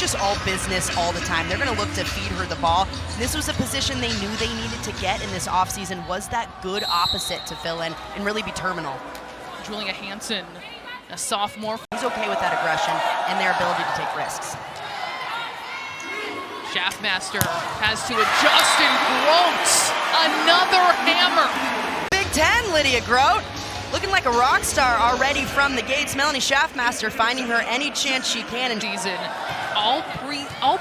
just all business all the time. They're going to look to feed her the ball. This was a position they knew they needed to get in this offseason, was that good opposite to fill in and really be terminal. Julia Hansen, a sophomore. He's okay with that aggression and their ability to take risks. Schaffmaster has to adjust, and Grote, another hammer. Big Ten, Lydia Grote, looking like a rock star already from the gates. Melanie Schaffmaster finding her any chance she can in season. All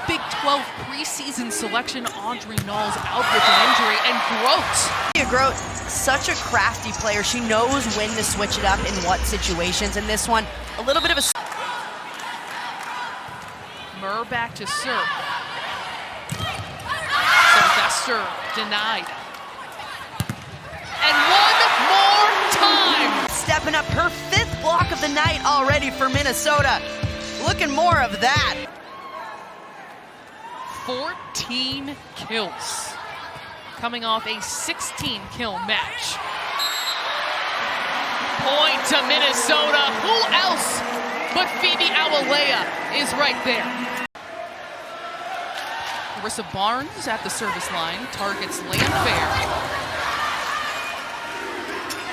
Big 12 preseason selection, Audrey Null's out with an injury, and Grote. Lydia Grote, such a crafty player. She knows when to switch it up in what situations. In this one, a little bit of a... Murr back to serve. Sylvester denied. And one more time. Stepping up her 5th block of the night already for Minnesota. Looking more of that. 14 kills. Coming off a 16-kill match. Point to Minnesota. Who else but Phoebe Awalea is right there. Marissa Barnes at the service line, targets Landfair.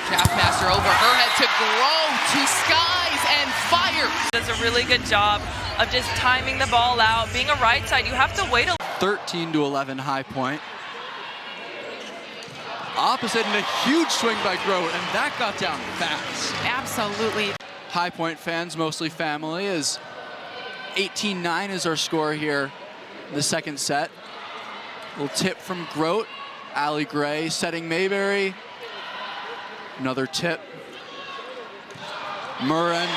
Schaffmaster over her head to Grote, to skies and fires. Does a really good job of just timing the ball out. Being a right side, you have to wait a 13-11 high point. Opposite and a huge swing by Grote, and that got down fast. Absolutely. High point fans, mostly family, as 18-9 is our score here in the second set. Little tip from Grote. Allie Gray setting Mayberry. Another tip. Murren.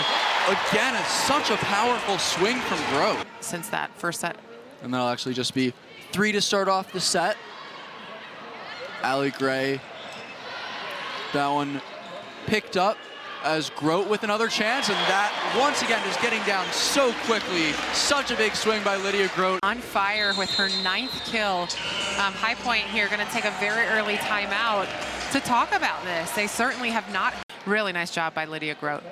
Again, it's such a powerful swing from Grote. Since that first set. And that'll actually just be 3 to start off the set. Allie Gray. That one picked up as Grote with another chance, and that once again is getting down so quickly. Such a big swing by Lydia Grote. On fire with her 9th kill. High Point here going to take a very early timeout to talk about this. They certainly have not. Really nice job by Lydia Grote.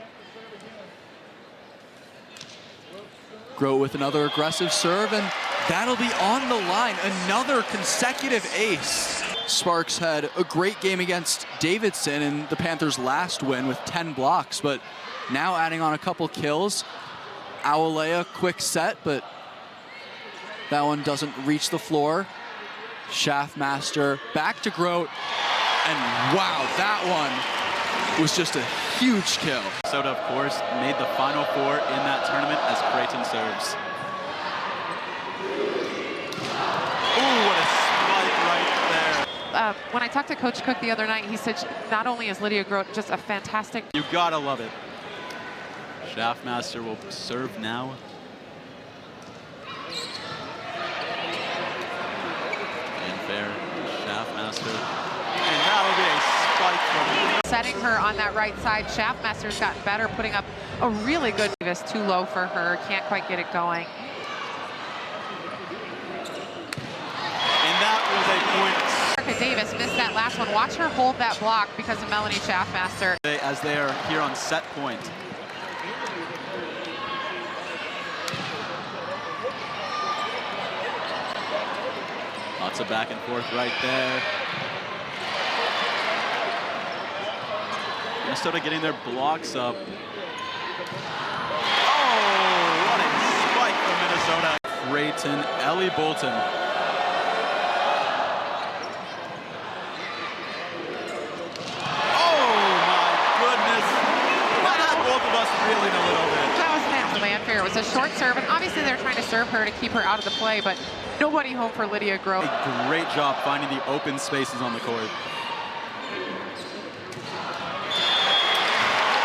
Grote with another aggressive serve, and that'll be on the line. Another consecutive ace. Sparks had a great game against Davidson in the Panthers' last win with 10 blocks, but now adding on a couple kills. Awalea, quick set, but that one doesn't reach the floor. Schaffmaster back to Grote, and wow, that one was just a huge kill. Minnesota, of course, made the Final Four in that tournament as Creighton serves. Ooh, what a spike right there. When I talked to Coach Cook the other night, he said not only is Lydia Grote just a fantastic... You gotta love it. Schaffmaster will serve now. And fair, Schaffmaster. And that'll be a spike from him. Setting her on that right side. Schaffmaster's gotten better, putting up a really good... This too low for her, can't quite get it going. And that was a point. Davis missed that last one. Watch her hold that block because of Melanie Schaffmaster. As they are here on set point. Lots of back and forth right there. Minnesota getting their blocks up. Oh, what a spike from Minnesota. Creighton, Ellie Bolton. Reeling a little bit. That was Landfair. It was a short serve, and obviously they're trying to serve her to keep her out of the play, but nobody home for Lydia Grote. A great job finding the open spaces on the court.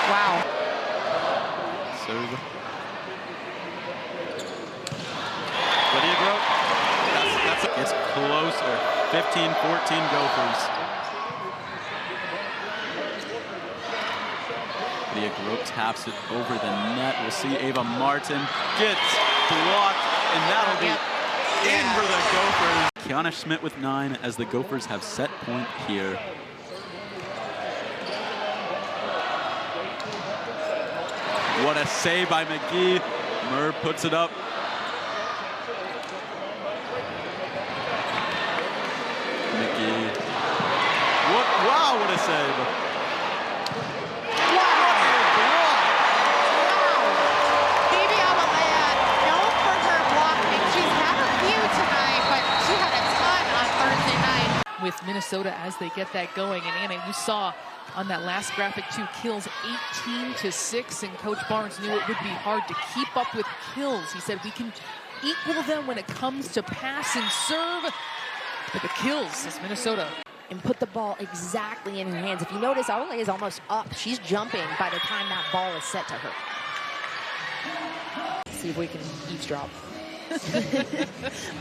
Wow. Serve. Lydia Grote. It's closer. 15-14 Gophers. Lydia Grote taps it over the net. We'll see Ava Martin gets blocked, and that'll be in for the Gophers. Kiana Schmidt with 9 as the Gophers have set point here. What a save by McGee. Murr puts it up. what a save. With Minnesota as they get that going. And Anna, you saw on that last graphic 2 kills 18-6, and Coach Barnes knew it would be hard to keep up with kills. He said we can equal them when it comes to pass and serve, but the kills is Minnesota. And put the ball exactly in her hands. If you notice, Ole is almost up. She's jumping by the time that ball is set to her. Let's see if we can eavesdrop.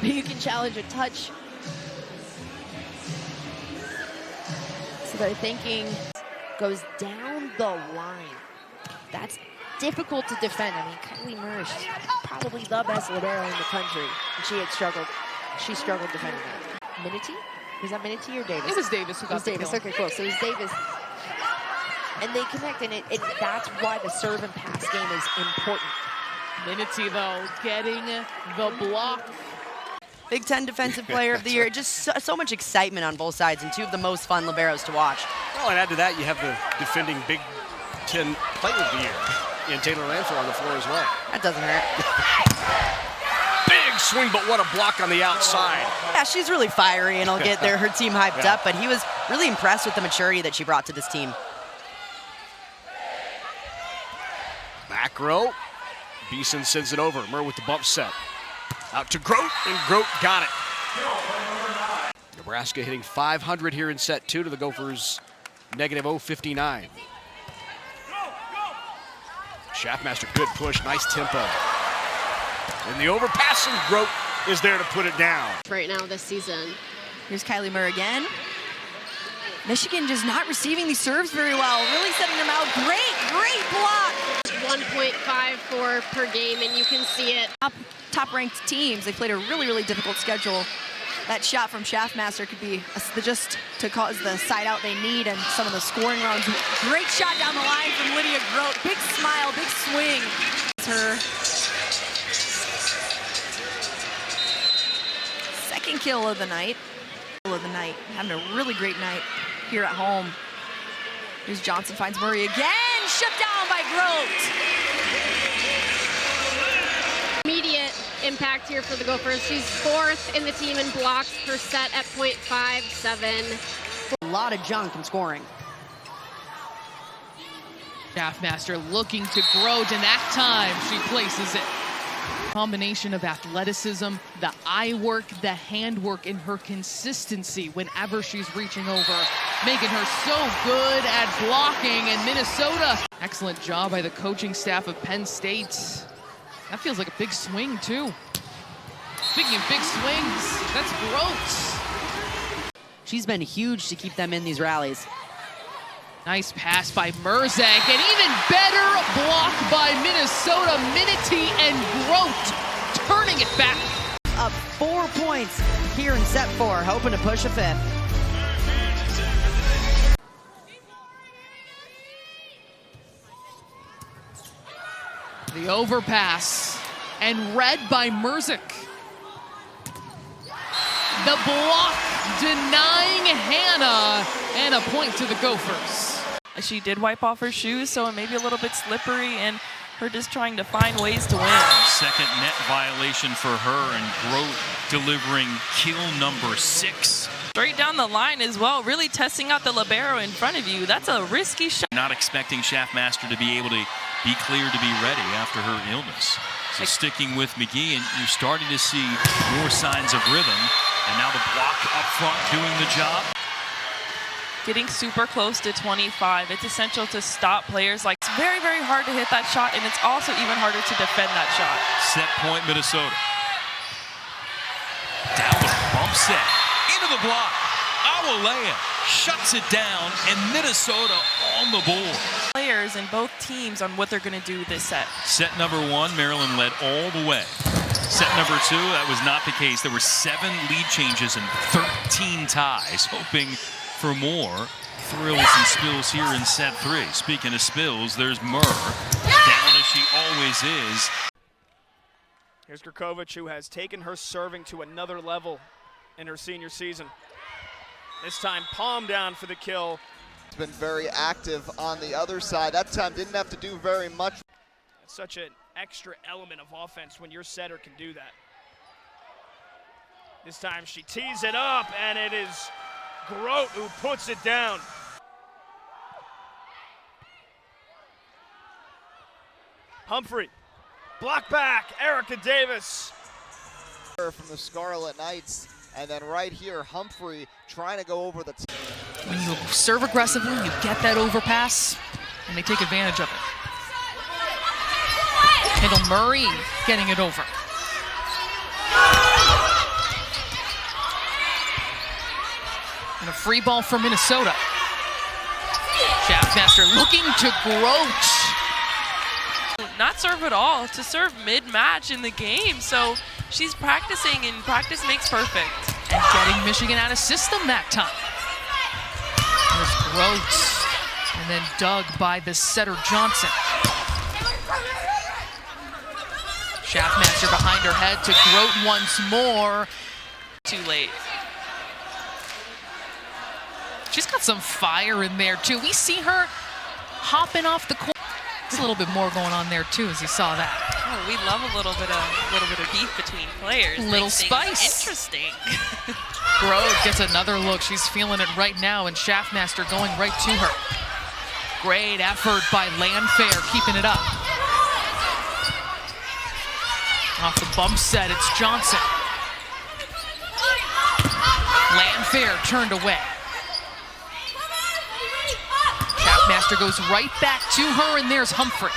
You can challenge a touch. So they're thinking goes down the line. That's difficult to defend. I mean, Kylie Murray, she's probably the best libero in the country. And she struggled defending that. Minity? Was that Minity or Davis? It was Davis who got the Davis. kill. Okay, cool. So it was Davis. And they connect, and that's why the serve and pass game is important. Minity, though, getting the block. Big Ten Defensive Player of the Year. Just so much excitement on both sides, and 2 of the most fun liberos to watch. Well, and add to that, you have the defending Big Ten Player of the Year in Taylor Lanford on the floor as well. That doesn't hurt. Big swing, but what a block on the outside. Yeah, she's really fiery, and will get her team hyped up, but he was really impressed with the maturity that she brought to this team. Back row. Beeson sends it over. Murr with the bump set. Out to Grote, and Grote got it. Nebraska hitting 500 here in set 2 to the Gophers' negative 059. Schaffmaster, good push, nice tempo. And the overpass, and Grote is there to put it down. Right now this season. Here's Kylie Murr again. Michigan just not receiving these serves very well, really setting them out. Great block. 1.54 per game, and you can see it. Top-ranked teams, they played a really difficult schedule. That shot from Schaffmaster could be just to cause the side out they need and some of the scoring runs. Great shot down the line from Lydia Grote. Big smile, big swing. Her second kill of the night. Having a really great night here at home. Here's Johnson, finds Murray again. Shut down by Grote. Immediate impact here for the Gophers. She's 4th in the team in blocks per set at .57. A lot of junk in scoring. Schaffmaster looking to Grote, and that time she places it. Combination of athleticism, the eye work, the handwork, and her consistency whenever she's reaching over, making her so good at blocking. And Minnesota, excellent job by the coaching staff of Penn State. That feels like a big swing, too. Speaking of big swings, that's Grote. She's been huge to keep them in these rallies. Nice pass by Merzak, and even better block by Minnesota. Minity and Grote turning it back. Up 4 points here in set 4, hoping to push a 5th. The overpass, and read by Merzak. The block denying Hannah, and a point to the Gophers. She did wipe off her shoes, so it may be a little bit slippery, and her just trying to find ways to win. Second net violation for her, and Grote delivering kill number 6. Straight down the line as well, really testing out the libero in front of you. That's a risky shot. Not expecting Schaffmaster to be able to be cleared to be ready after her illness. So sticking with McGee, and you're starting to see more signs of rhythm. And now the block up front doing the job. Getting super close to 25. It's essential to stop players. Like, it's very hard to hit that shot, and it's also even harder to defend that shot. Set point, Minnesota. Down with a bump set. Into the block. Awolea shuts it down, and Minnesota on the board. Players in both teams on what they're going to do this set. Set number 1, Maryland led all the way. Set number 2, that was not the case. There were 7 lead changes and 13 ties, hoping for more thrills and spills here in set 3. Speaking of spills, there's Murr, down as she always is. Here's Krkovic, who has taken her serving to another level in her senior season. This time palm down for the kill been very active on the other side. That time didn't have to do very much. It's such an extra element of offense when your setter can do that. This time she tees it up, and it is Grote who puts it down. Humphrey, block back, Erica Davis. From the Scarlet Knights, and then right here, Humphrey trying to go over the When you serve aggressively, you get that overpass, and they take advantage of it. Kendall Murray getting it over. And a free ball for Minnesota. Schaffmaster looking to Grote. Not serve at all, to serve mid-match in the game. So she's practicing, and practice makes perfect. And getting Michigan out of system that time. There's Grote, and then dug by the setter Johnson. Schaffmaster behind her head to Grote once more. Too late. She's got some fire in there too. We see her hopping off the court. There's a little bit more going on there too, as you saw that. Oh, we love a little bit of beef between players. Little spice. Interesting. Grote gets another look. She's feeling it right now, and Schaffmaster going right to her. Great effort by Landfair, keeping it up. Off the bump set, it's Johnson. Landfair turned away. Schaffmaster goes right back to her, and there's Humphrey.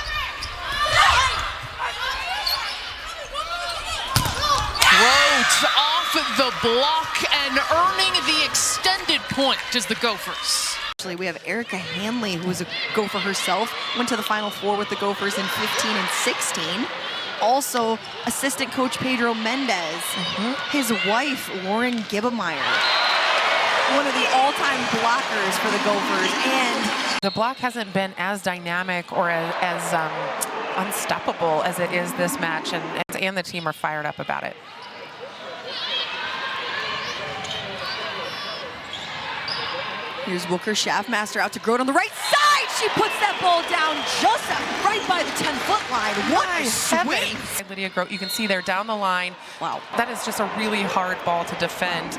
Grote off the block and earning the extended point as the Gophers. Actually, we have Erica Hanley, who was a Gopher herself, went to the Final Four with the Gophers in 15 and 16. Also, assistant coach Pedro Mendez, his wife, Lauren Gibbemeyer, one of the all-time blockers for the Gophers. And the block hasn't been as dynamic or as unstoppable as it is this match, and the team are fired up about it. Here's Wooker Schaffmaster out to Grote on the right side. She puts that ball down just right by the 10-foot line. What a swing. Lydia Grote, you can see there down the line. Wow. That is just a really hard ball to defend.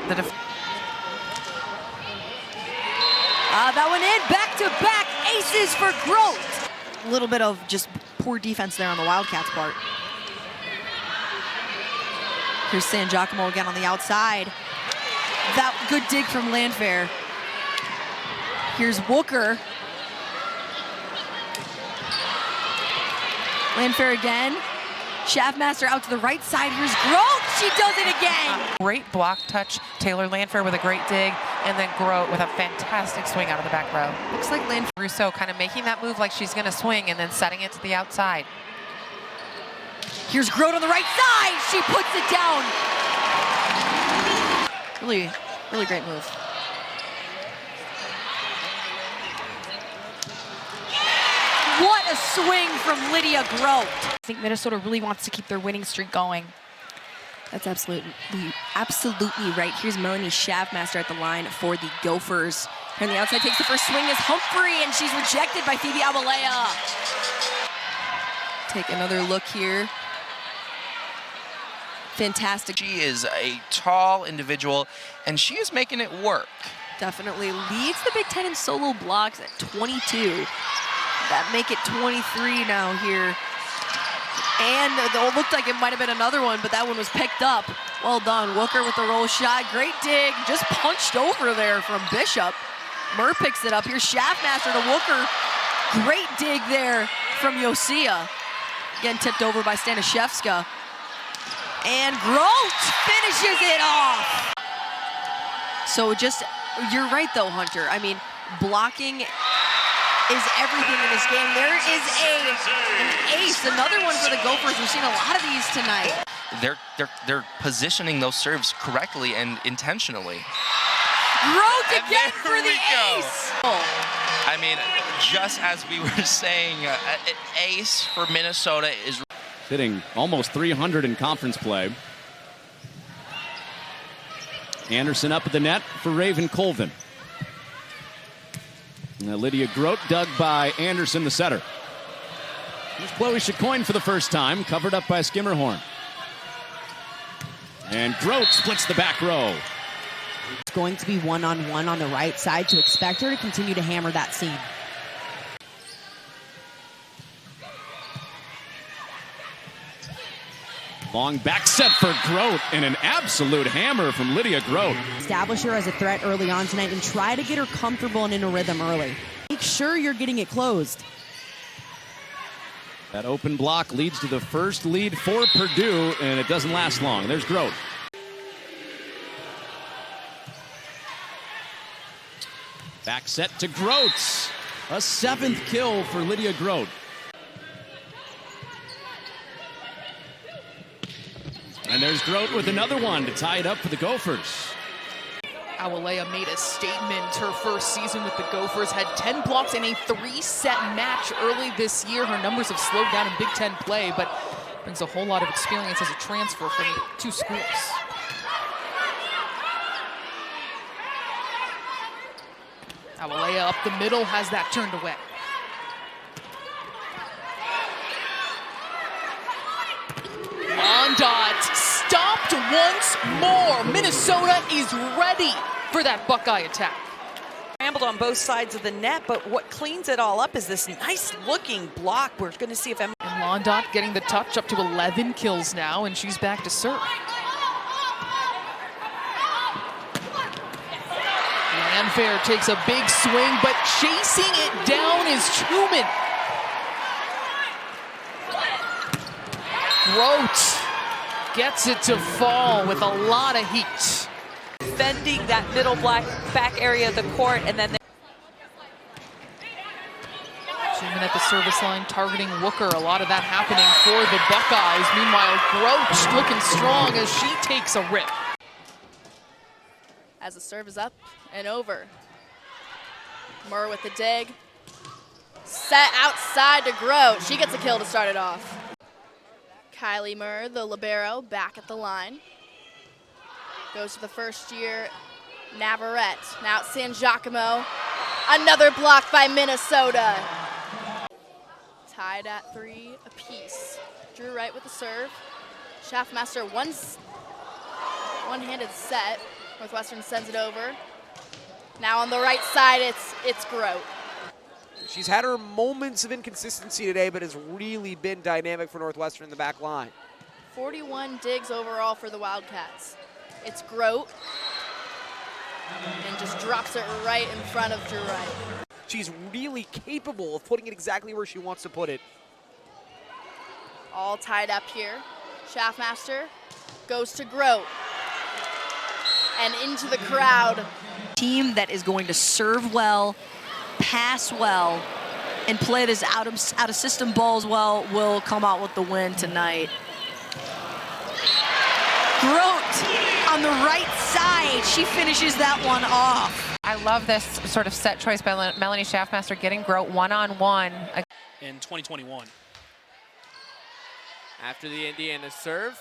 That one in, back-to-back aces for Grote. A little bit of just poor defense there on the Wildcats' part. Here's San Giacomo again on the outside. That good dig from Landfair. Here's Wooker. Landfair again. Schaffmaster out to the right side. Here's Grote. She does it again. Great block touch. Taylor Landfair with a great dig. And then Grote with a fantastic swing out of the back row. Looks like Landfair. Rousseau kind of making that move like she's going to swing and then setting it to the outside. Here's Grote on the right side. She puts it down. Really, really great move. What a swing from Lydia Grote. I think Minnesota really wants to keep their winning streak going. That's absolutely right. Here's Melanie Schaffmaster at the line for the Gophers. Here on the outside, takes the first swing is Humphrey, and she's rejected by Phoebe Abalea. Take another look here. Fantastic. She is a tall individual, and she is making it work. Definitely leads the Big Ten in solo blocks at 22. That make it 23 now here. And it looked like it might have been another one, but that one was picked up. Well done. Wooker with the roll shot. Great dig. Just punched over there from Bishop. Murr picks it up. Here's Schaffmaster to Wooker. Great dig there from Yosia. Again, tipped over by Staniszewska. And Grote finishes it off. So just, you're right though, Hunter. I mean, blocking is everything in this game. There is an ace, another one for the Gophers. We've seen a lot of these tonight. They're positioning those serves correctly and intentionally. Grote again for the ace. I mean, just as we were saying, ace for Minnesota is hitting almost 300 in conference play. Anderson up at the net for Raven Colvin. Lydia Grote dug by Anderson, the setter. Here's Chloe Chacoin for the first time, covered up by Skimmerhorn. And Grote splits the back row. It's going to be one-on-one on the right side, to expect her to continue to hammer that seam. Long back set for Grote, and an absolute hammer from Lydia Grote. Establish her as a threat early on tonight and try to get her comfortable and in a rhythm early. Make sure you're getting it closed. That open block leads to the first lead for Purdue, and it doesn't last long. There's Grote. Back set to Grote. A 7th kill for Lydia Grote. And there's Grote with another one to tie it up for the Gophers. Awalea made a statement her first season with the Gophers, had 10 blocks in a 3-set match early this year. Her numbers have slowed down in Big Ten play, but brings a whole lot of experience as a transfer from 2 schools. Awalea up the middle, has that turned away. Londot stopped once more. Minnesota is ready for that Buckeye attack. Scrambled on both sides of the net, but what cleans it all up is this nice-looking block. We're going to see if Emma... And Londot getting the touch, up to 11 kills now, and she's back to serve. Landfair takes a big swing, but chasing it down is Truman. Grote gets it to fall with a lot of heat. Defending that middle back area of the court, and then... Truman at the service line targeting Wooker. A lot of that happening for the Buckeyes. Meanwhile, Grote looking strong as she takes a rip. As the serve is up and over. Murr with the dig. Set outside to Grote. She gets a kill to start it off. Kylie Murr, the libero, back at the line. Goes to the first-year Navarrete. Now it's San Giacomo. Another block by Minnesota. Tied at 3 apiece. Drew Wright with the serve. Schaffmaster one-handed set. Northwestern sends it over. Now on the right side, it's Grote. She's had her moments of inconsistency today, but has really been dynamic for Northwestern in the back line. 41 digs overall for the Wildcats. It's Grote. And just drops it right in front of Drew Wright. She's really capable of putting it exactly where she wants to put it. All tied up here. Schaffmaster goes to Grote. And into the crowd. Team that is going to serve well, pass well, and play this out of system balls well will come out with the win tonight. Grote on the right side. She finishes that one off. I love this sort of set choice by Melanie Schaffmaster, getting Grote one-on-one. In 2021. After the Indiana serve.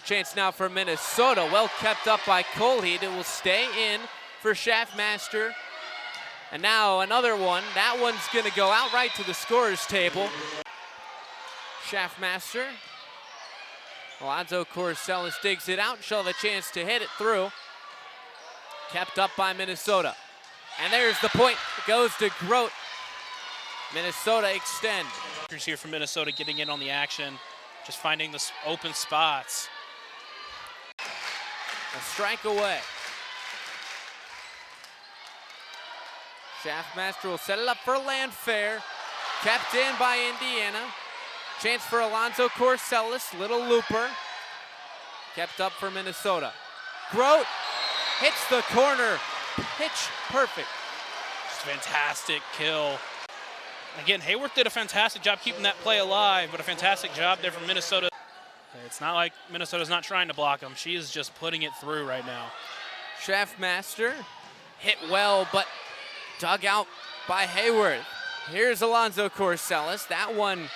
Chance now for Minnesota. Well kept up by Colheed. It will stay in for Schaffmaster. And now another one. That one's going to go out right to the scorer's table. Schaffmaster. Alonzo Corsellis digs it out. She'll have a chance to hit it through. Kept up by Minnesota. And there's the point. It goes to Grote. Minnesota extend. Here for Minnesota getting in on the action. Just finding the open spots. A strike away. Schaffmaster will set it up for Landfair. Kept in by Indiana. Chance for Alonzo Corsellis, little looper. Kept up for Minnesota. Grote hits the corner. Pitch perfect. Just fantastic kill. Again, Hayworth did a fantastic job keeping that play alive, but a fantastic job there from Minnesota. It's not like Minnesota's not trying to block him. She is just putting it through right now. Schaffmaster hit well, but dug out by Hayworth. Here's Alonzo Corsellis. That one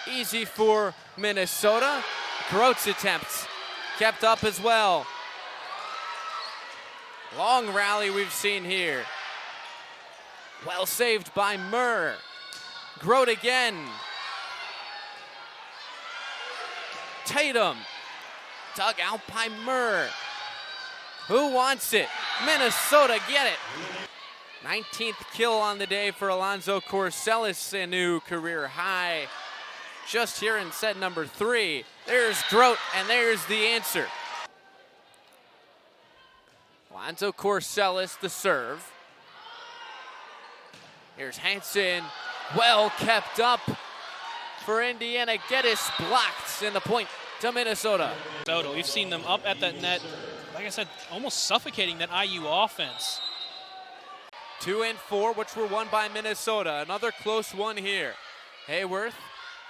easy for Minnesota. Grote's attempts kept up as well. Long rally we've seen here. Well saved by Murr. Grote again. Tatum. Dug out by Murr. Who wants it? Minnesota get it. 19th kill on the day for Alonzo Corsellis, a new career high. Just here in set number 3. There's Grote, and there's the answer. Alonzo Corsellis, the serve. Here's Hansen, well kept up for Indiana. Geddes blocked, and the point to Minnesota. We've seen them up at that net, like I said, almost suffocating that IU offense. 2 and 4, which were won by Minnesota. Another close one here. Hayworth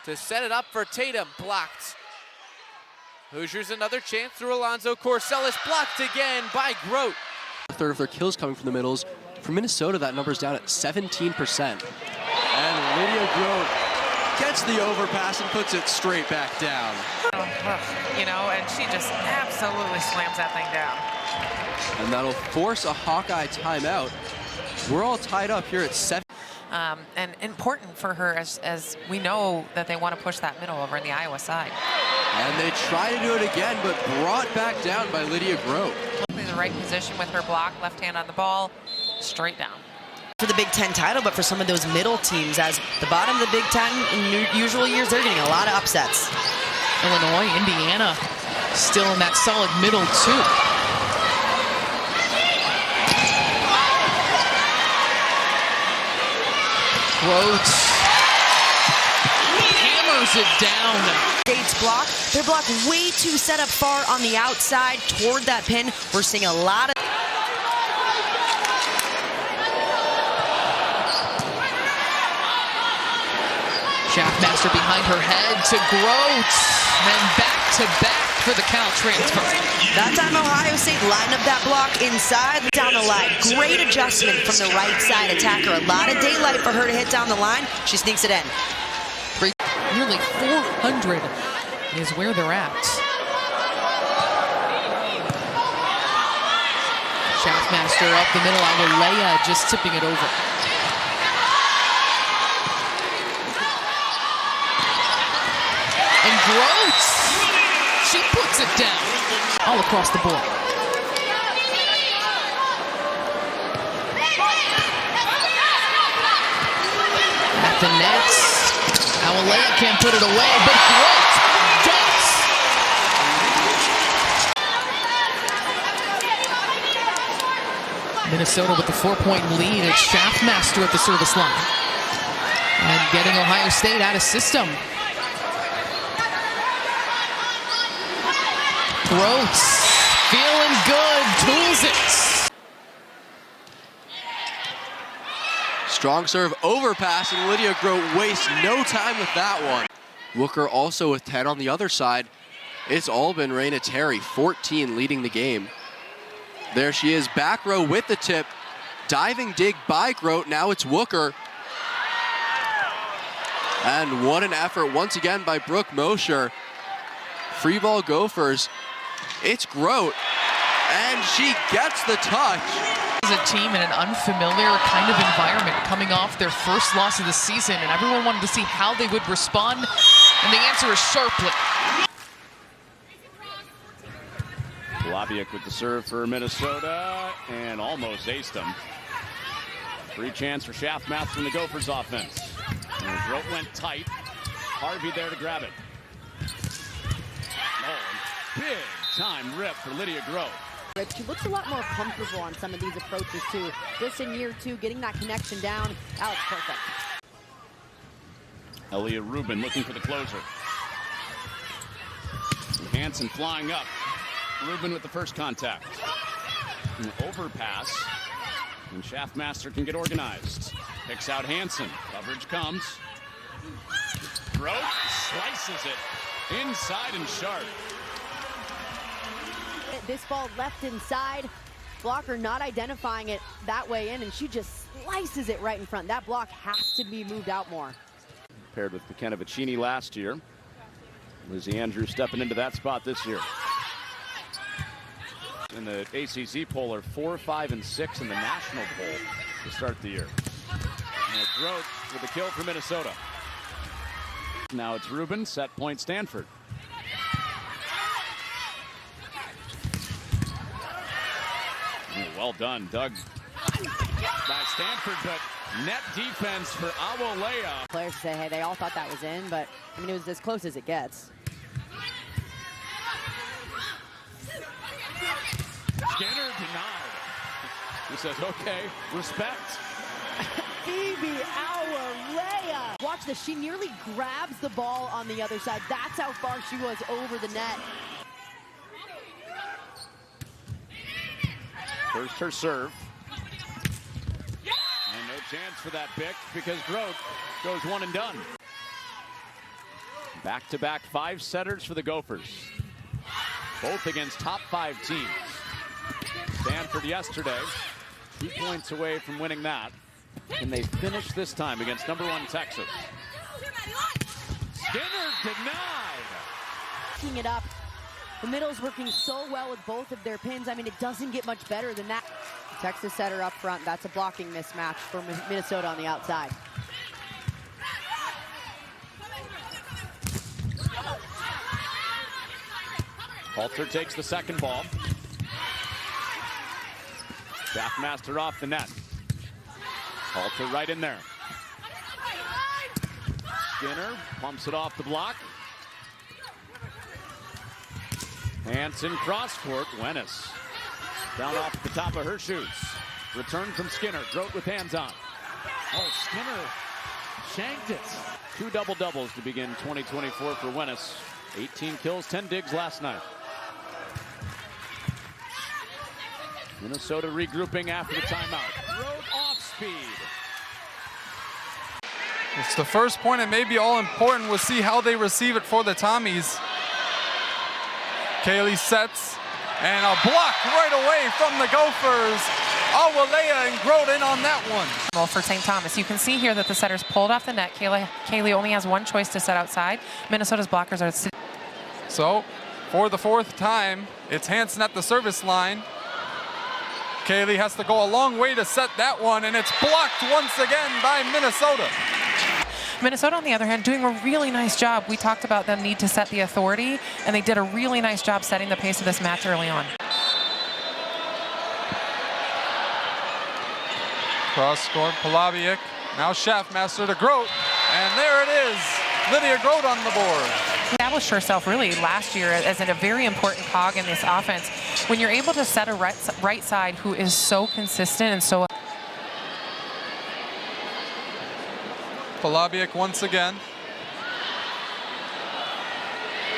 to set it up for Tatum, blocked. Hoosiers another chance through Alonzo Corsellis, blocked again by Grote. A third of their kills coming from the middles. For Minnesota, that number's down at 17%. And Lydia Grote gets the overpass and puts it straight back down. You know, and she just absolutely slams that thing down. And that'll force a Hawkeye timeout. We're all tied up here at 7. And important for her as we know that they want to push that middle over in the Iowa side. And they try to do it again, but brought back down by Lydia Grote. In the right position with her block, left hand on the ball, straight down. For the Big Ten title, but for some of those middle teams, as the bottom of the Big Ten in usual years, they're getting a lot of upsets. Illinois, Indiana, still in that solid middle too. Grote hammers it down. State's block, their block way too set up far on the outside toward that pin. We're seeing a lot of... Schaffmaster behind her head to Grote, and back-to-back for the Cal transfer. That time Ohio State lined up that block inside, down the line. Great adjustment from the right side attacker. A lot of daylight for her to hit down the line. She sneaks it in. Nearly 400 is where they're at. Schaffmaster up the middle, Aguilera just tipping it over. And Grote, she puts it down all across the board. At the nets, Aguilera can't put it away, but Grote does. Minnesota with the 4-point lead. It's Schaffmaster at the service line. And getting Ohio State out of system. Grote, feeling good, tools it. Strong serve overpass, and Lydia Grote wastes no time with that one. Wooker also with 10 on the other side. It's all been Raina Terry, 14 leading the game. There she is, back row with the tip. Diving dig by Grote, now it's Wooker. And what an effort once again by Brooke Mosher. Free ball Gophers. It's Grote, and she gets the touch. As a team in an unfamiliar kind of environment, coming off their first loss of the season, and everyone wanted to see how they would respond, and the answer is sharply. Labiak with the serve for Minnesota, and almost aced him. Free chance for Schaffmaster in the Gophers offense. And Grote went tight. Harvey there to grab it. Oh, big time rip for Lydia Grote. She looks a lot more comfortable on some of these approaches too. Just in year 2, getting that connection down, that was perfect. Elia Rubin looking for the closer. And Hansen flying up. Rubin with the first contact. An overpass. And Schaffmaster can get organized. Picks out Hansen. Coverage comes. Grote slices it inside and sharp. This ball left inside. Blocker not identifying it that way in, and she just slices it right in front. That block has to be moved out more. Paired with McKenna Vicini last year. Lizzie Andrews stepping into that spot this year. In the ACC poll are 4, 5, and 6 in the national poll to start the year. Grote with a kill for Minnesota. Now it's Rubin, set point Stanford. Well done, Doug. By Stanford, but net defense for Awolea. Players say, hey, they all thought that was in, but I mean, it was as close as it gets. Skinner denied. He says, okay, respect. Phoebe Awolea. Watch this. She nearly grabs the ball on the other side. That's how far she was over the net. First her serve. And no chance for that pick because Grote goes one and done. Back-to-back 5 setters for the Gophers. Both against top 5 teams. Stanford yesterday, 2 points away from winning that. And they finished this time against #1 Texas. Skinner denied. Picking it up. The middle's working so well with both of their pins. I mean, it doesn't get much better than that. Texas setter up front. That's a blocking mismatch for Minnesota on the outside. Halter takes the second ball. Schaffmaster off the net. Halter right in there. Skinner pumps it off the block. Hansen cross court. Wennis down off the top of her shoes. Return from Skinner. Grote with hands on. Oh, Skinner shanked it. 2 double-doubles to begin 2024 for Wennis. 18 kills, 10 digs last night. Minnesota regrouping after the timeout. Grote off speed. It's the first point, and maybe all important. We'll see how they receive it for the Tommies. Kaylee sets, and a block right away from the Gophers. Awolea and Grote in on that one. Well, for St. Thomas, you can see here that the setter's pulled off the net. Kaylee only has one choice to set outside. Minnesota's blockers are sitting. So, for the 4th time, it's Hansen at the service line. Kaylee has to go a long way to set that one, and it's blocked once again by Minnesota. Minnesota, on the other hand, doing a really nice job. We talked about them need to set the authority, and they did a really nice job setting the pace of this match early on. Cross court, Polabiuk. Now Schaffmaster to Grote, and there it is. Lydia Grote on the board. Established herself really last year as a very important cog in this offense. When you're able to set a right side who is so consistent and so... Polabiuk once again.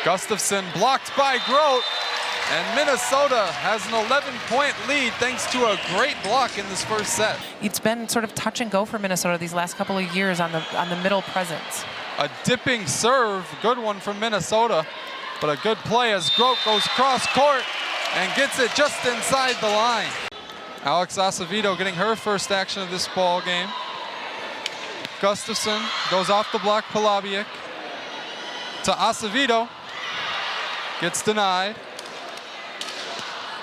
Gustafson blocked by Grote, and Minnesota has an 11-point lead thanks to a great block in this first set. It's been sort of touch and go for Minnesota these last couple of years on the middle presence. A dipping serve, good one from Minnesota, but a good play as Grote goes cross court and gets it just inside the line. Alex Acevedo getting her first action of this ball game. Gustafson goes off the block, Polabiuk to Acevedo, gets denied.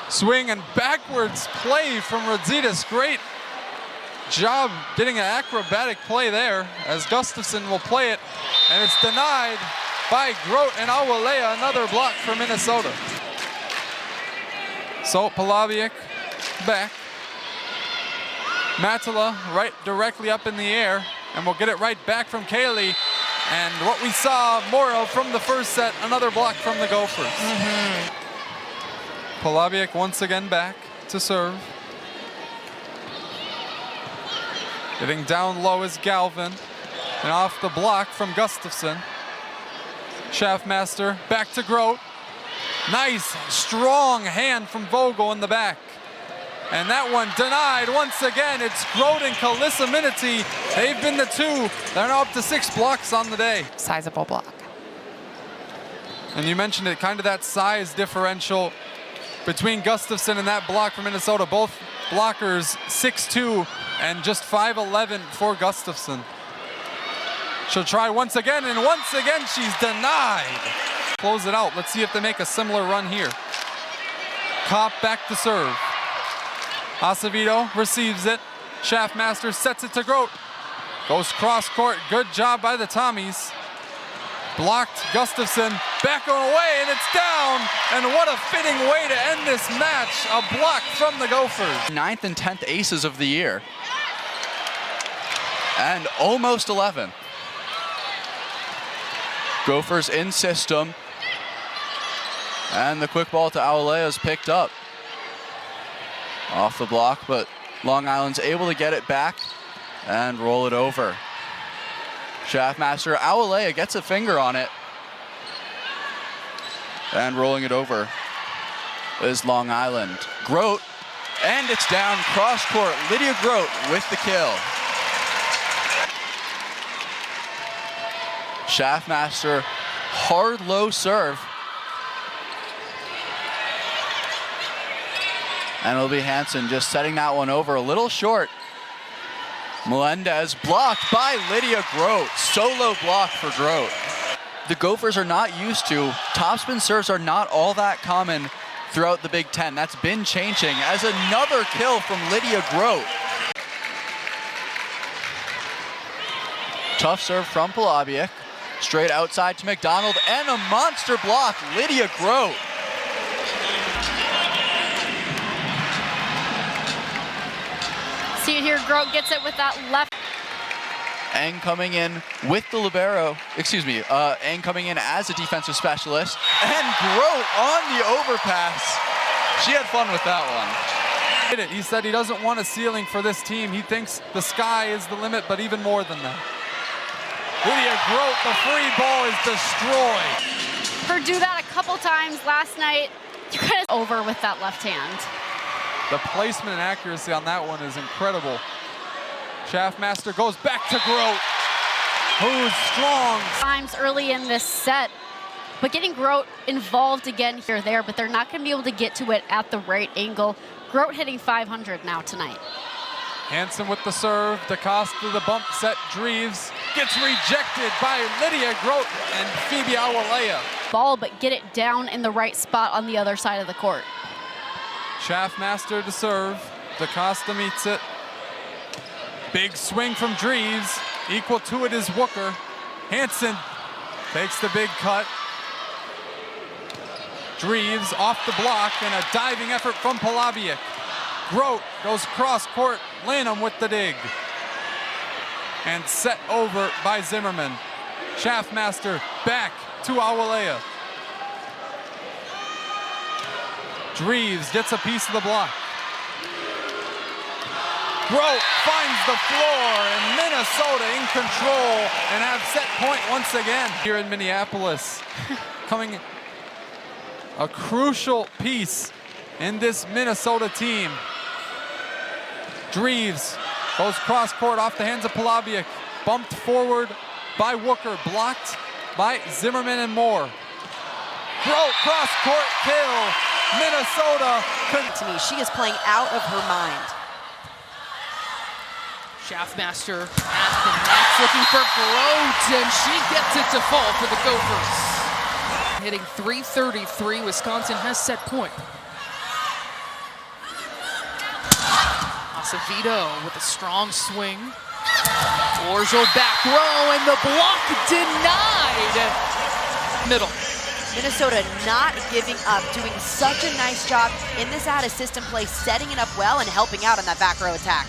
Swing and backwards play from Rodzitas. Great job getting an acrobatic play there as Gustafson will play it, and it's denied by Grote and Awolea. Another block for Minnesota. So Polabiuk back. Matala right directly up in the air, and we'll get it right back from Kaylee. And what we saw more of from the first set, another block from the Gophers. Polabiuk once again back to serve. Getting down low is Galvin, and off the block from Gustafson. Schaffmaster back to Grote. Nice, strong hand from Vogel in the back. And that one denied once again. It's Grote and Calissa Minity. They've been the two. They're now up to 6 blocks on the day. Sizable block. And you mentioned it, kind of that size differential between Gustafson and that block from Minnesota. Both blockers 6'2" and just 5'11" for Gustafson. She'll try once again, and once again she's denied. Close it out. Let's see if they make a similar run here. Kopp back to serve. Acevedo receives it. Schaffmaster sets it to Grote. Goes cross court. Good job by the Tommies. Blocked. Gustafson back away, and it's down. And what a fitting way to end this match. A block from the Gophers. 9th and 10th aces of the year. And almost 11. Gophers in system. And the quick ball to Awolea is picked up. Off the block, but Long Island's able to get it back and roll it over. Shaftmaster Awolea gets a finger on it. And rolling it over is Long Island. Grote, and it's down cross court. Lydia Grote with the kill. Shaftmaster, hard low serve. And it'll be Hansen just setting that one over a little short. Melendez blocked by Lydia Grote. Solo block for Grote. The Gophers are not used to. Topspin serves are not all that common throughout the Big Ten. That's been changing as another kill from Lydia Grote. Tough serve from Polabiec. Straight outside to McDonald and a monster block. Lydia Grote. See it here, Grote gets it with that left. Eng coming in with the libero, Eng coming in as a defensive specialist. And Grote on the overpass. She had fun with that one. He said he doesn't want a ceiling for this team. He thinks the sky is the limit, but even more than that. Lydia Grote, the free ball is destroyed. Purdue that a couple times last night. You guys over with that left hand. The placement and accuracy on that one is incredible. Shaftmaster goes back to Grote, who's strong. Times early in this set, but getting Grote involved again here or there, but they're not going to be able to get to it at the right angle. Grote hitting 500 now tonight. Hansen with the serve. DaCosta the bump set. Dreves gets rejected by Lydia Grote and Phoebe Awolea. Ball, but get it down in the right spot on the other side of the court. Shaftmaster to serve. DaCosta meets it. Big swing from Dreves. Equal to it is Wooker. Hansen takes the big cut. Dreves off the block and a diving effort from Polabiec. Grote goes cross court. Lanham with the dig. And set over by Zimmerman. Shaftmaster back to Awolea. Dreves gets a piece of the block. Grote finds the floor, and Minnesota in control and have set point once again here in Minneapolis. Coming a crucial piece in this Minnesota team. Dreves goes cross court off the hands of Polabiec. Bumped forward by Wooker, blocked by Zimmerman and Moore. Grote cross court kill. Minnesota. To me, she is playing out of her mind. Shaftmaster at the net looking for Grote, and she gets it to fall for the Gophers. Hitting .333, Wisconsin has set point. Acevedo with a strong swing. Orzo back row, and the block denied. Middle. Minnesota not giving up, doing such a nice job in this out-of-system play, setting it up well and helping out on that back row attack.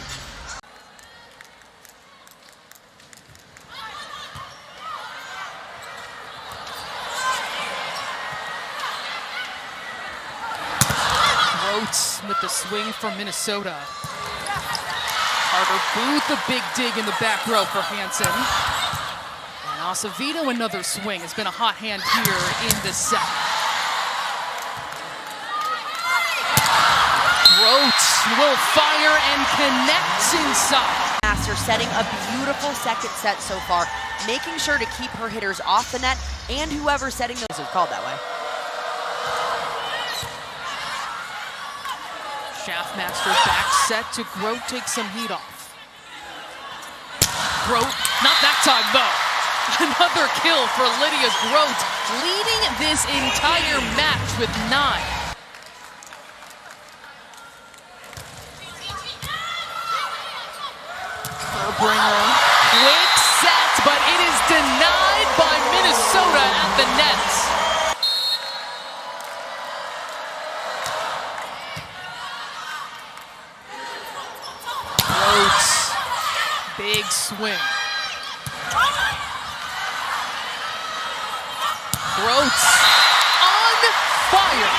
Grote with the swing from Minnesota. Carter Booth, a big dig in the back row for Hansen. And Acevedo, another swing. Has been a hot hand here in this set. Grote will fire and connects inside. Master setting a beautiful second set so far, making sure to keep her hitters off the net and whoever's setting those is called that way. Shaftmaster back set to Grote, take some heat off. Grote, not that time though. Another kill for Lydia Grote, leading this entire match with 9. Herbringer with the net. Grote, big swing. Grote on fire.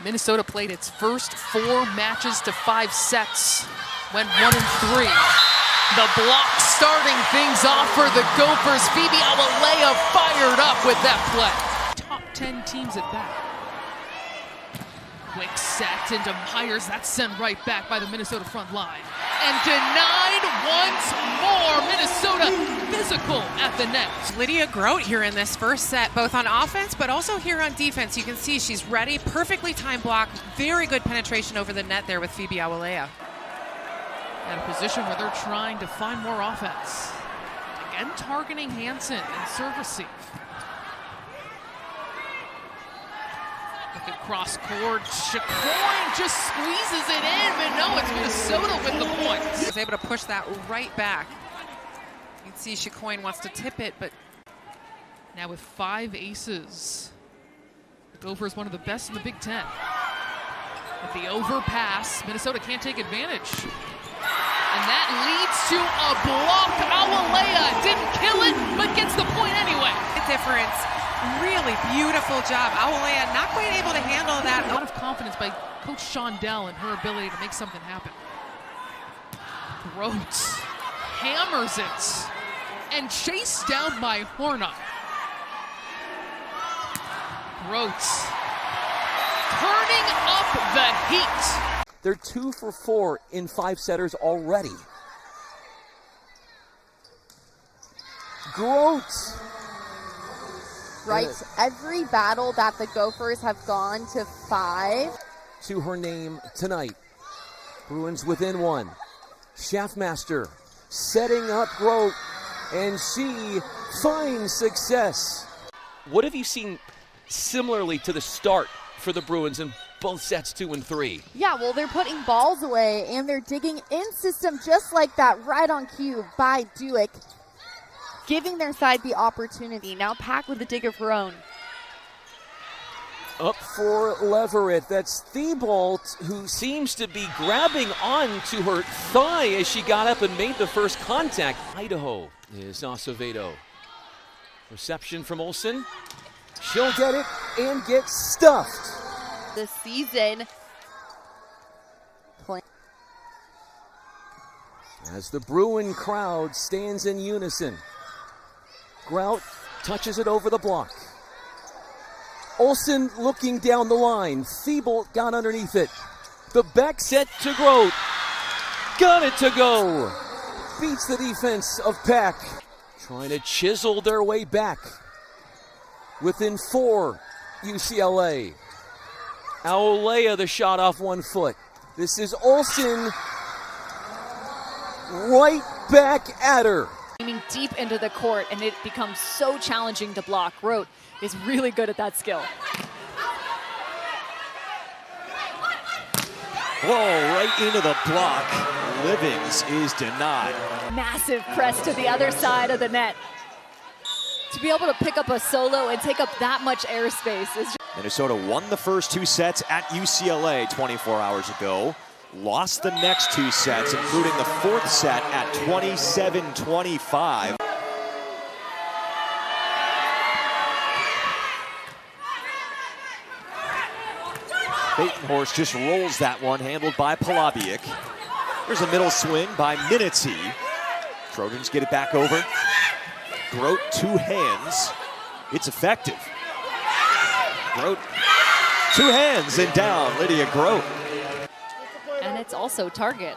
Minnesota played its first 4 matches to 5 sets, went 1-3. The block starting things off for the Gophers. Phoebe Awolea fired up with that play. Top 10 teams at that. Quick set into Myers. That's sent right back by the Minnesota front line. And denied once more. Minnesota physical at the net. Lydia Grote here in this first set, both on offense, but also here on defense. You can see she's ready. Perfectly timed block. Very good penetration over the net there with Phoebe Awolea. At a position where they're trying to find more offense. Again, targeting Hansen and serve receive. Look at cross court. Chicoine just squeezes it in, but no, it's Minnesota with the points. Was able to push that right back. You can see Chicoine wants to tip it, but now with 5 aces, the Gophers one of the best in the Big Ten. With the overpass, Minnesota can't take advantage. And that leads to a block. Awolea didn't kill it, but gets the point anyway. The difference. Really beautiful job. Awolea not quite able to handle that. A lot of confidence by Coach Shondell and her ability to make something happen. Grote hammers it and chased down by Horna. Grote turning up the heat. They're 2 for 4 in 5-setters already. Grote. Right, every battle that the Gophers have gone to 5. To her name tonight. Bruins within 1. Schaffmaster setting up Grote, and she finds success. What have you seen similarly to the start for the Bruins in both sets 2 and 3? Yeah, well, they're putting balls away, and they're digging in system just like that, right on cue by Duick, giving their side the opportunity. Now Pack with a dig of her own. Up for Leverett. That's Thibault, who seems to be grabbing onto her thigh as she got up and made the first contact. Idaho is Acevedo. Reception from Olsen. She'll get it and get stuffed. This season. As the Bruin crowd stands in unison. Grout touches it over the block. Olsen looking down the line. Thibault got underneath it. The back set to Grote. Got it to go. Beats the defense of Peck. Trying to chisel their way back. Within 4, UCLA. Awolea the shot off 1 foot. This is Olsen. Right back at her. Aiming deep into the court, and it becomes so challenging to block. Grote is really good at that skill. Whoa, right into the block. Livings is denied. Massive press to the other side of the net. To be able to pick up a solo and take up that much airspace is just... Minnesota won the first 2 sets at UCLA 24 hours ago. Lost the next 2 sets, including the 4th set at 27-25. Batenhorst just rolls that one, handled by Palabiuk. There's a middle swing by Minity. Trojans get it back over. Grote 2 hands. It's effective. Grote 2 hands and down. Lydia Grote. And it's also target.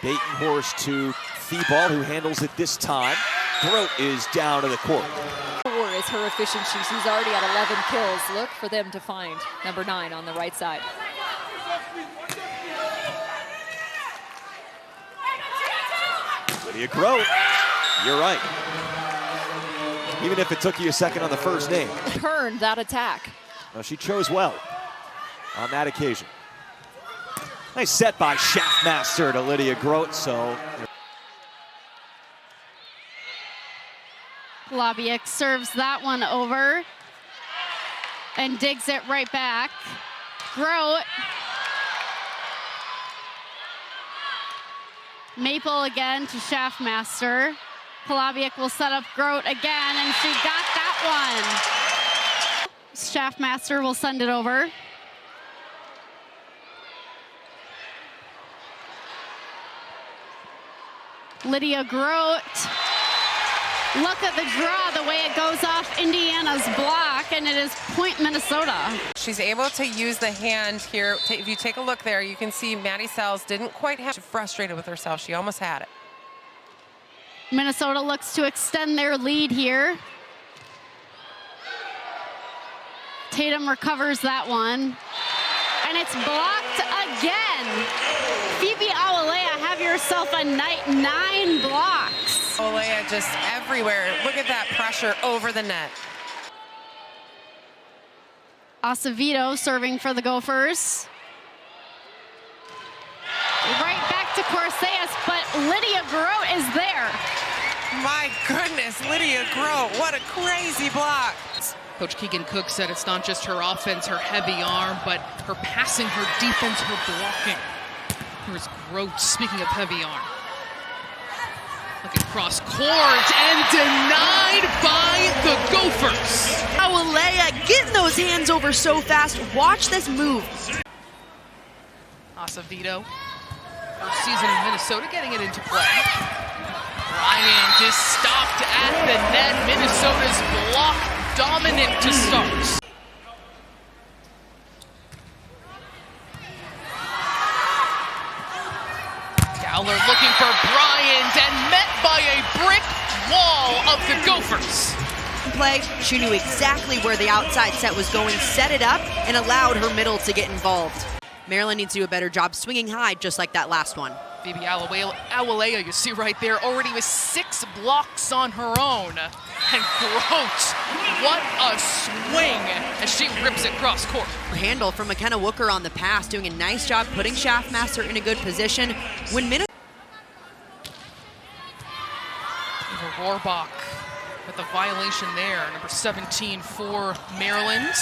Batenhorst to Thibault, who handles it this time. Grote is down to the court. 4 is her efficiency. She's already at 11 kills. Look for them to find number 9 on the right side. Lydia Grote, you're right. Even if it took you a second on the first name. Turned that attack. Well, she chose well on that occasion. Nice set by Schaffmaster to Lydia Grote, so. Polabiec serves that one over and digs it right back. Grote. Maple again to Schaffmaster. Polabiec will set up Grote again, and she got that one. Schaffmaster will send it over. Lydia Grote. Look at the draw, the way it goes off Indiana's block, and it is point Minnesota. She's able to use the hand here. If you take a look there, you can see Maddie Sells didn't quite have. She's frustrated with herself. She almost had it. Minnesota looks to extend their lead here. Tatum recovers that one. And it's blocked again. Phoebe Awalea, have yourself a night. 9 blocks. Awalea just everywhere. Look at that pressure over the net. Acevedo serving for the Gophers. Right back to Corseas, but Lydia Grote is there. My goodness, Lydia Grote, what a crazy block. Coach Keegan Cook said it's not just her offense, her heavy arm, but her passing, her defense, her blocking. Here's Grote, speaking of heavy arm. Look at cross court and denied by the Gophers. Awalea getting those hands over so fast. Watch this move. Acevedo, first season in Minnesota, getting it into play. Bryant is stopped at the net. Minnesota's block dominant to start. Gowler looking for Bryant and met by a brick wall of the Gophers. Play, she knew exactly where the outside set was going, set it up, and allowed her middle to get involved. Maryland needs to do a better job swinging high, just like that last one. Phoebe Awalea, you see right there, already with 6 blocks on her own. And Grote, what a swing as she rips it cross court. Handle from McKenna Wooker on the pass, doing a nice job putting Schaffmaster in a good position. When Minnesota Rohrbach with a violation there, number 17 for Maryland.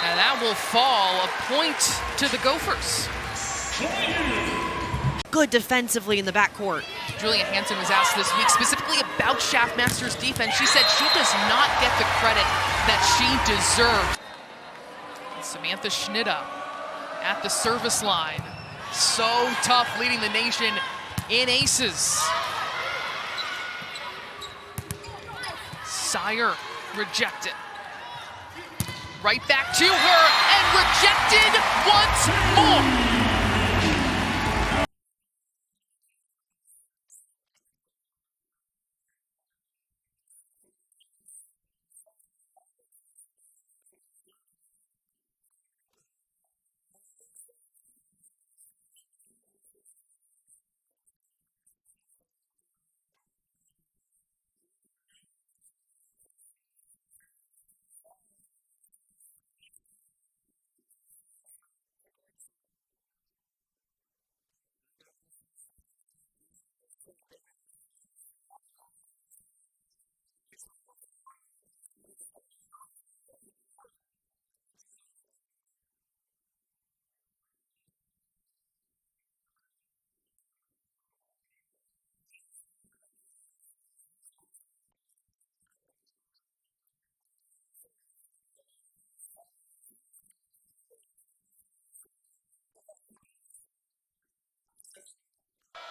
And that will fall, a point to the Gophers. Good defensively in the backcourt. Julia Hansen was asked this week specifically about Schaffmaster's defense. She said she does not get the credit that she deserves. Samantha Schnida at the service line. So tough, leading the nation in aces. Sire rejected. Right back to her and rejected once more.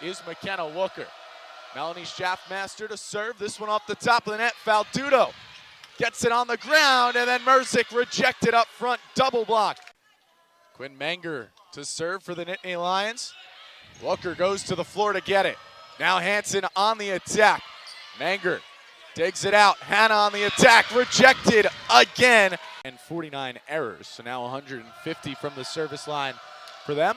Is McKenna Wooker. Melanie Schaffmaster to serve. This one off the top of the net. Faldudo gets it on the ground, and then Merzick rejected up front. Double block. Quinn Menger to serve for the Nittany Lions. Wooker goes to the floor to get it. Now Hansen on the attack. Menger digs it out. Hannah on the attack. Rejected again. And 49 errors. So now 150 from the service line for them.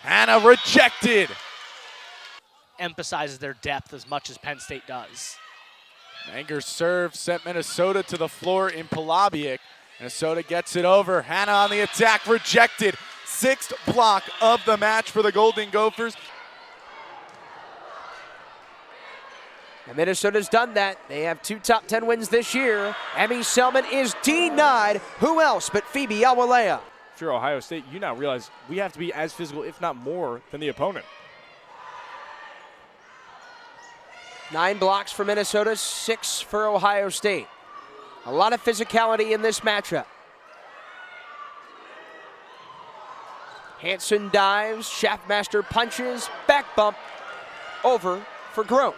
Hannah rejected. Emphasizes their depth as much as Penn State does. Menger serve sent Minnesota to the floor in Polabiec. Minnesota gets it over. Hannah on the attack, rejected. 6th block of the match for the Golden Gophers. And Minnesota's done that. They have 2 top 10 wins this year. Emmy Selman is denied. Who else but Phoebe Awalea? If you're Ohio State, you now realize we have to be as physical, if not more, than the opponent. 9 blocks for Minnesota, 6 for Ohio State. A lot of physicality in this matchup. Hansen dives, Schaffmaster punches, back bump, over for Grote.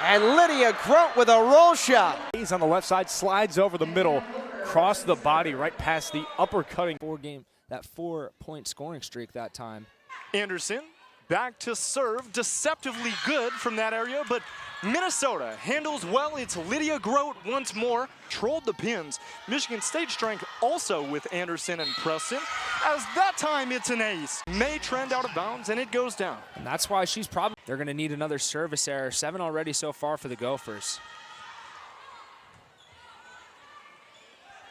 And Lydia Grote with a roll shot. He's on the left side, slides over the middle, cross the body right past the uppercutting. That 4-point scoring streak that time. Anderson back to serve, deceptively good from that area, but Minnesota handles well. It's Lydia Grote once more. Trolled the pins. Michigan State strength also with Anderson and Preston. As that time it's an ace. May trend out of bounds and it goes down. And that's why she's probably, they're going to need another service error. 7 already so far for the Gophers.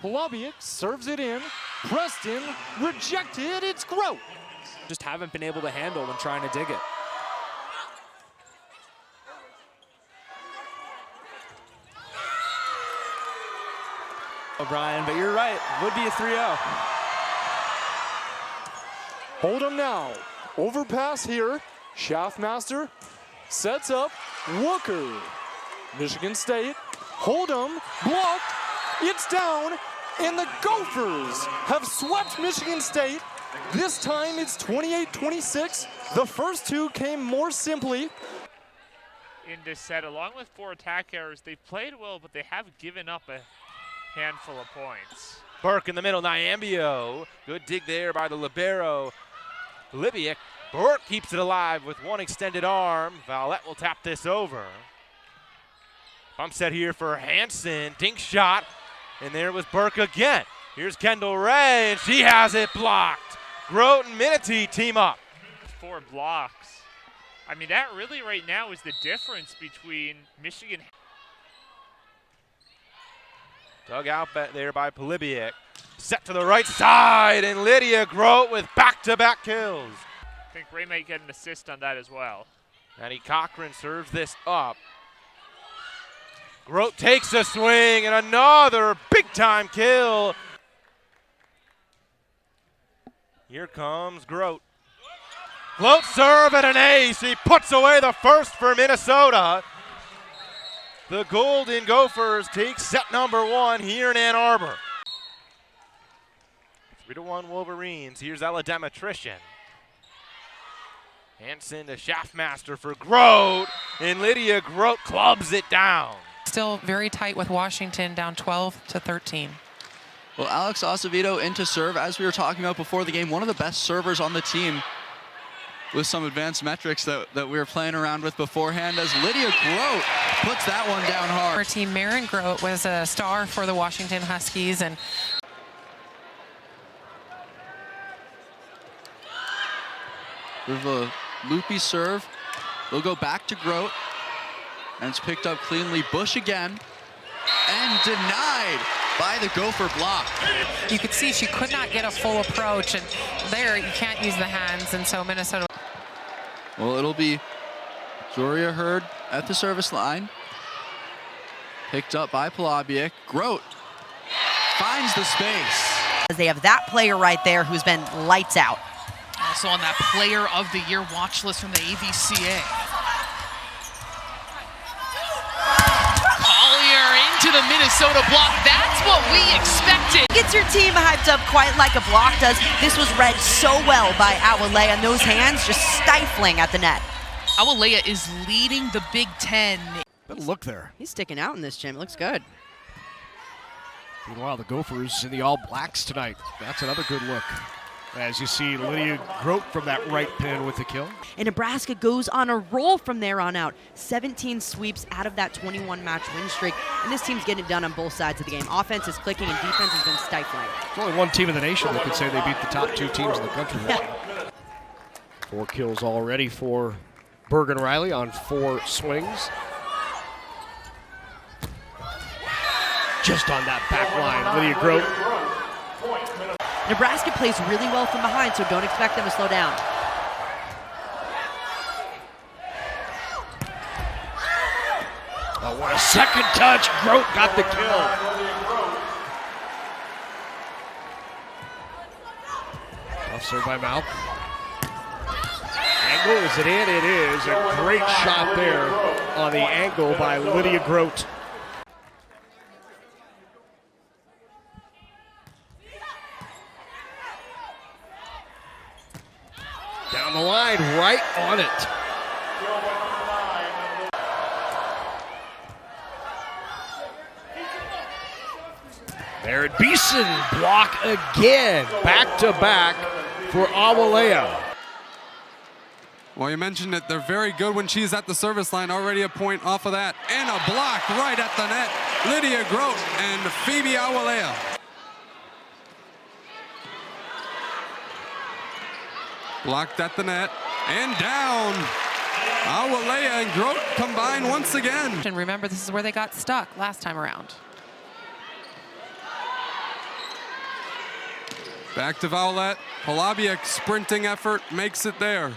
Polabiuk serves it in. Preston rejected. It's Grote. Just haven't been able to handle when trying to dig it. O'Brien, but you're right. Would be a 3-0. Hold him now. Overpass here. Schaffmaster sets up. Wooker. Michigan State. Hold him. Blocked. It's down. And the Gophers have swept Michigan State. This time it's 28-26. The first 2 came more simply. In this set, along with 4 attack errors, they've played well, but they have given up a handful of points. Burke in the middle, Nyambio. Good dig there by the libero. Libiak. Burke keeps it alive with one extended arm. Valette will tap this over. Bump set here for Hansen. Dink shot. And there was Burke again. Here's Kendall Ray, and she has it blocked. Grote and Minity team up. 4 blocks. I mean, that really right now is the difference between Michigan. Dug out there by Polibiak. Set to the right side, and Lydia Grote with back-to-back kills. I think Ray might get an assist on that as well. Annie Cochran serves this up. Grote takes a swing, and another big-time kill. Here comes Grote. Float serve at an ace. He puts away the first for Minnesota. The Golden Gophers take set number 1 here in Ann Arbor. 3-1 Wolverines. Here's Ella Demetrician. Hansen to Schaffmaster for Grote, and Lydia Grote clubs it down. Still very tight with Washington, down 12-13. Well, Alex Acevedo into serve, as we were talking about before the game, one of the best servers on the team with some advanced metrics that we were playing around with beforehand, as Lydia Grote puts that one down hard. Our team, Marin Grote, was a star for the Washington Huskies. And we have a loopy serve. They'll go back to Grote, and it's picked up cleanly. Bush again, and denied by the Gopher block. You could see she could not get a full approach, and there you can't use the hands, and so Minnesota. Well, it'll be Zoria Hurd at the service line. Picked up by Polabiuk. Grote finds the space. They have that player right there who's been lights out. Also on that Player of the Year watch list from the AVCA. Collier into the Minnesota block. That's what we expected. Gets your team hyped up quite like a block does. This was read so well by Awalea, and those hands just stifling at the net. Awalea is leading the Big Ten. Good look there. He's sticking out in this gym. It looks good. Meanwhile, the Gophers in the All Blacks tonight. That's another good look. As you see Lydia Grote from that right pin with the kill. And Nebraska goes on a roll from there on out. 17 sweeps out of that 21-match win streak. And this team's getting it done on both sides of the game. Offense is clicking and defense has been stifling. There's only one team in the nation that could say they beat the top 2 teams in the country. 4 kills already for Bergen Riley on 4 swings. Just on that back line, Lydia Grote. Nebraska plays really well from behind, so don't expect them to slow down. Oh, what a second touch. Grote got the kill. Off serve by Malk. Angle, is it in? It is. A great shot there on the angle by Lydia Grote. Down the line, right on it. There at Beeson, block again, back-to-back for Awalea. Well, you mentioned it. They're very good when she's at the service line. Already a point off of that. And a block right at the net. Lydia Grote and Phoebe Awalea. Blocked at the net and down. Awalea and Grote combine once again. And remember, this is where they got stuck last time around. Back to Vowlette. Polabiak sprinting effort makes it there.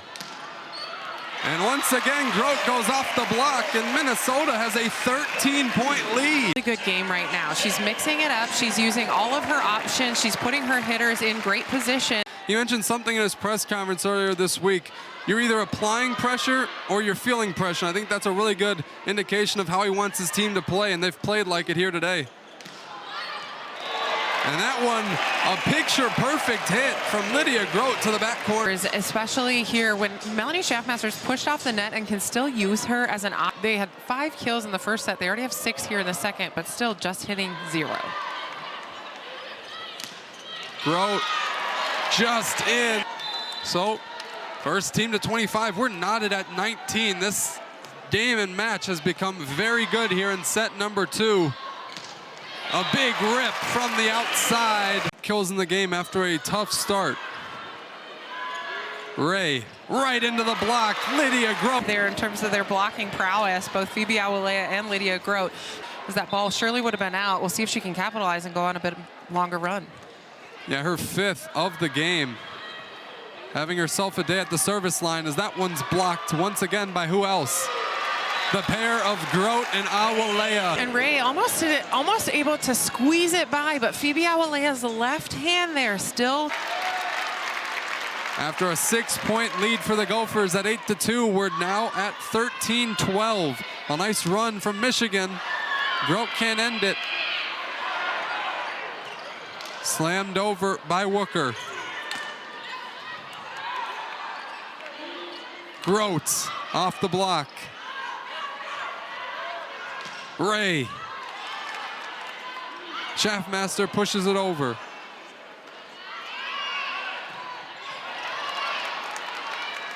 And once again, Grote goes off the block, and Minnesota has a 13-point lead. A good game right now. She's mixing it up. She's using all of her options. She's putting her hitters in great position. You mentioned something in his press conference earlier this week. You're either applying pressure or you're feeling pressure. I think that's a really good indication of how he wants his team to play, and they've played like it here today. And that one, a picture-perfect hit from Lydia Grote to the backcourt. Especially here when Melanie Schaffmaster's pushed off the net and can still use her as an op. They had 5 kills in the first set. They already have 6 here in the second, but still just hitting 0. Grote just in. So, first team to 25. We're knotted at 19. This game and match has become very good here in set number 2. A big rip from the outside. Kills in the game after a tough start. Ray right into the block. Lydia Grote. There in terms of their blocking prowess, both Phoebe Awalea and Lydia Grote. Because that ball surely would have been out. We'll see if she can capitalize and go on a bit longer run. Yeah, her 5th of the game. Having herself a day at the service line as that one's blocked once again by who else? The pair of Grote and Awalea. And Ray almost able to squeeze it by, but Phoebe Awalea's left hand there still. After a 6-point lead for the Gophers at 8-2, we're now at 13-12. A nice run from Michigan. Grote can't end it. Slammed over by Wooker. Grote off the block. Ray. Schaffmaster pushes it over.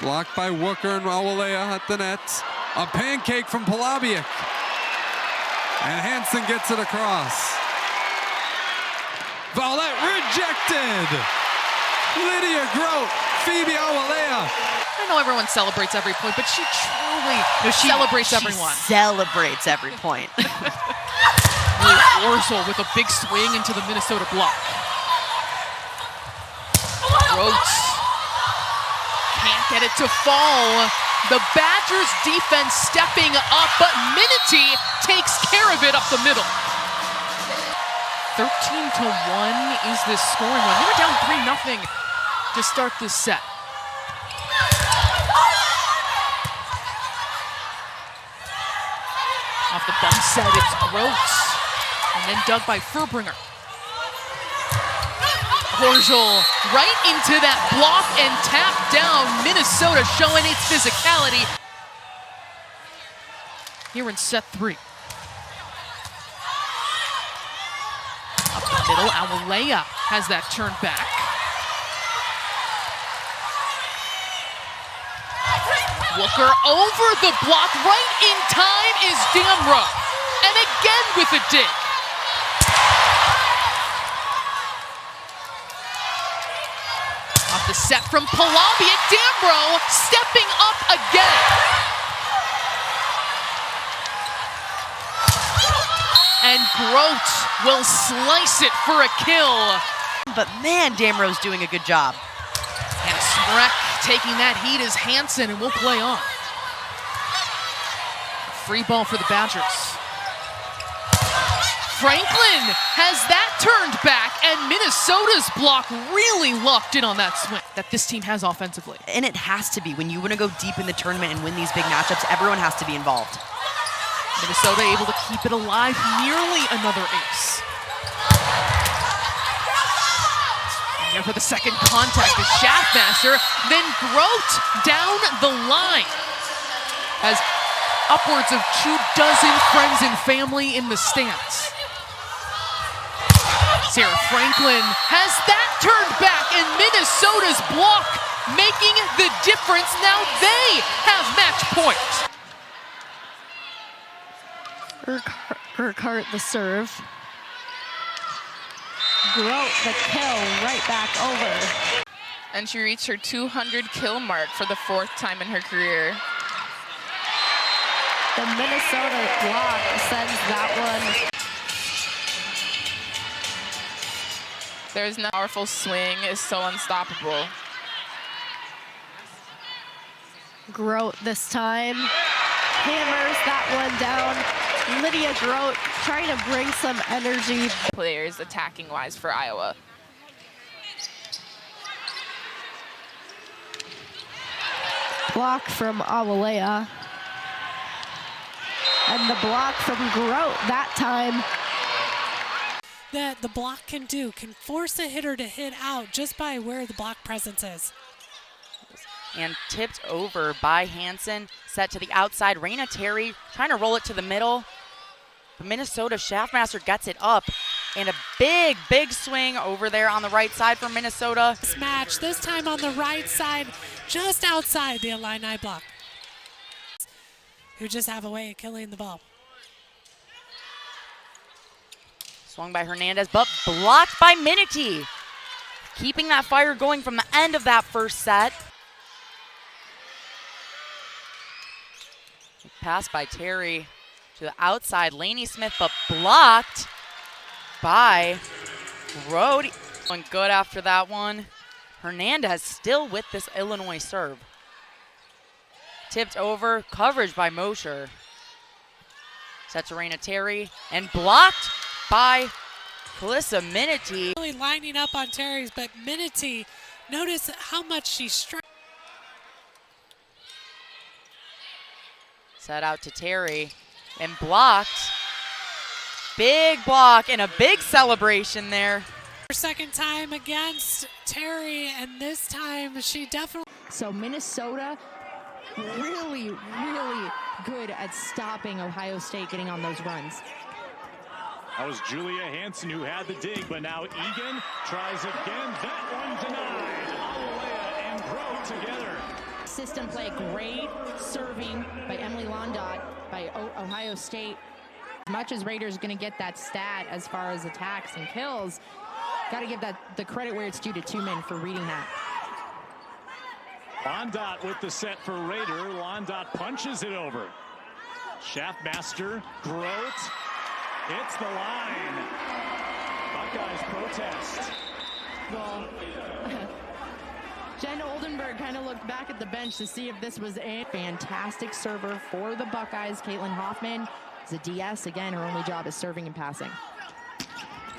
Blocked by Wooker and Awalea at the net. A pancake from Polabiak. And Hansen gets it across. Vowlette rejected. Lydia Grote, Phoebe Awalea. I know everyone celebrates every point, but she truly celebrates everyone. Celebrates every point. Orzel with a big swing into the Minnesota block. Grote can't get it to fall. The Badgers defense stepping up, but Minity takes care of it up the middle. 13-1 is this scoring run. They were down 3-0 to start this set. Off the bump set, it's Grote. And then dug by Furbringer. Orzel right into that block and tap down. Minnesota showing its physicality. Here in set 3. Up the middle, Awalea has that turn back. Wooker over the block, right in time is Damrow. And again with a dig. Off the set from Polabiak, Damrow stepping up again. And Grote will slice it for a kill. But man, Damrow's doing a good job. And Smrek taking that heat is Hansen, and we'll play on. Free ball for the Badgers. Franklin has that turned back, and Minnesota's block really locked in on that swing that this team has offensively. And it has to be. When you want to go deep in the tournament and win these big matchups, everyone has to be involved. Minnesota able to keep it alive, nearly another ace. And there for the second contact is Schaffmaster, then Grote down the line. As upwards of 24 friends and family in the stands. Sarah Franklin has that turned back, and Minnesota's block making the difference. Now they have match point. Urquhart the serve. Grote the kill right back over. And she reached her 200 kill mark for the 4th time in her career. The Minnesota block sends that one. There's no powerful swing, is so unstoppable. Grote this time hammers that one down. Lydia Grote trying to bring some energy. Players attacking wise for Iowa. Block from Awalea. And the block from Grote that time. That the block can force a hitter to hit out just by where the block presence is. And tipped over by Hansen, set to the outside. Raina Terry trying to roll it to the middle. But Minnesota Schaffmaster gets it up. And a big, big swing over there on the right side for Minnesota. This match, this time on the right side, just outside the Illini block. Who just have a way of killing the ball. Swung by Hernandez, but blocked by Minity. Keeping that fire going from the end of that first set. Pass by Terry to the outside. Lainey Smith, but blocked by Grote. Going good after that one. Hernandez still with this Illinois serve. Tipped over, coverage by Mosher. Set to Raina Terry, and blocked by Calissa Minity. Really lining up on Terry's, but Minity, notice how much she struck. Set out to Terry, and blocked. Big block, and a big celebration there. Her second time against Terry, and this time she definitely. So Minnesota really, really good at stopping Ohio State getting on those runs. That was Julia Hansen who had the dig, but now Egan tries again. That one denied. Awalea and Grote together. System play, great serving by Emily Londot by Ohio State. As much as Raiders going to get that stat as far as attacks and kills, got to give that the credit where it's due to two men for reading that. Londot with the set for Raider. Londot punches it over. Schaffmaster, Grote, hits the line. Buckeyes protest. Well, Jen Oldenburg kind of looked back at the bench to see if this was a fantastic server for the Buckeyes. Caitlin Hoffman is a DS. Again, her only job is serving and passing.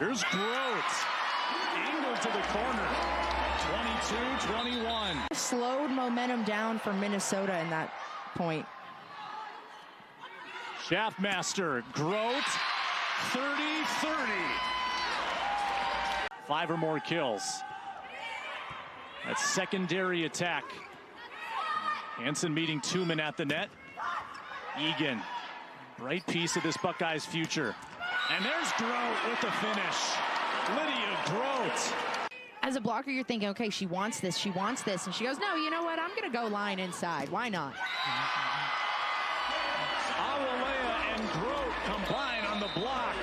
Here's Grote. Angled to the corner. 22-21. Slowed momentum down for Minnesota in that point. Schaffmaster, Grote, 30-30. 5 or more kills. That's secondary attack. Hansen meeting Tuman at the net. Egan, bright piece of this Buckeyes future. And there's Grote with the finish. Lydia Grote. As a blocker, you're thinking, okay, she wants this. And she goes, no, you know what? I'm going to go line inside. Why not? Awalea and Grote combine on the block.